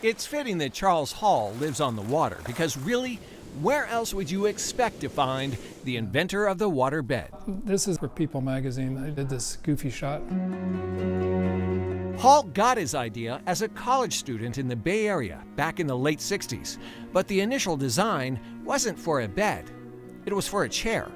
It's fitting that Charles Hall lives on the water because really, where else would you expect to find the inventor of the waterbed? This is for People magazine. I did this goofy shot. Hall got his idea as a college student in the Bay Area back in the late 60s, but the initial design wasn't for a bed. It was for a chair.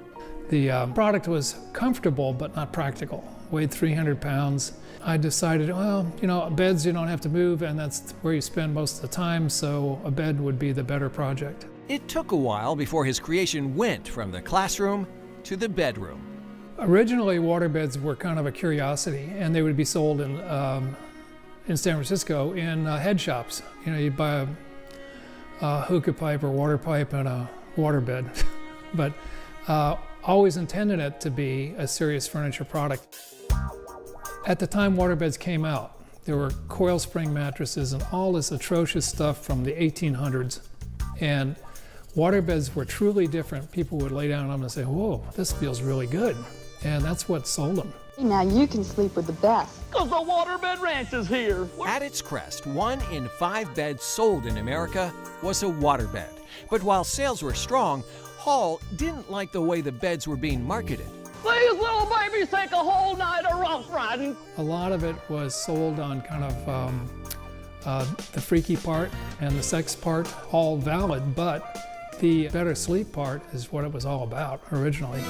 The product was comfortable but not practical. Weighed 300 pounds. I decided, well, beds you don't have to move, and that's where you spend most of the time, so a bed would be the better project. It took a while before his creation went from the classroom to the bedroom. Originally, waterbeds were kind of a curiosity, and they would be sold in San Francisco in head shops. You'd buy a hookah pipe or water pipe and a waterbed, but always intended it to be a serious furniture product. At the time waterbeds came out, there were coil spring mattresses and all this atrocious stuff from the 1800s. And waterbeds were truly different. People would lay down on them and say, whoa, this feels really good. And that's what sold them. Now you can sleep with the best. Because the Waterbed Ranch is here. At its crest, 1 in 5 beds sold in America was a waterbed. But while sales were strong, Hall didn't like the way the beds were being marketed. These little babies take a whole night of rough riding. A lot of it was sold on kind of the freaky part and the sex part, all valid, but the better sleep part is what it was all about originally.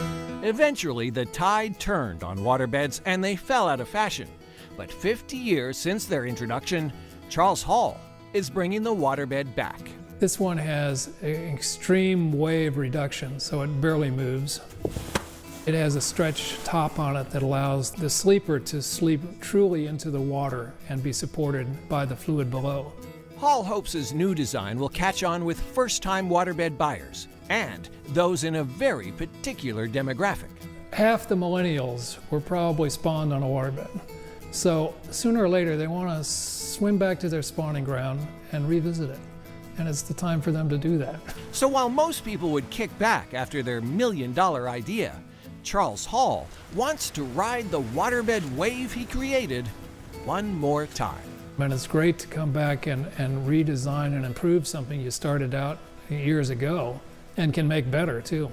Eventually, the tide turned on waterbeds and they fell out of fashion. But 50 years since their introduction, Charles Hall is bringing the waterbed back. This one has an extreme wave reduction, so it barely moves. It has a stretch top on it that allows the sleeper to sleep truly into the water and be supported by the fluid below. Hall hopes his new design will catch on with first-time waterbed buyers and those in a very particular demographic. Half the millennials were probably spawned on a waterbed. So sooner or later they want to swim back to their spawning ground and revisit it. And it's the time for them to do that. So while most people would kick back after their $1,000,000 idea, Charles Hall wants to ride the waterbed wave he created one more time. And it's great to come back and redesign and improve something you started out years ago and can make better too.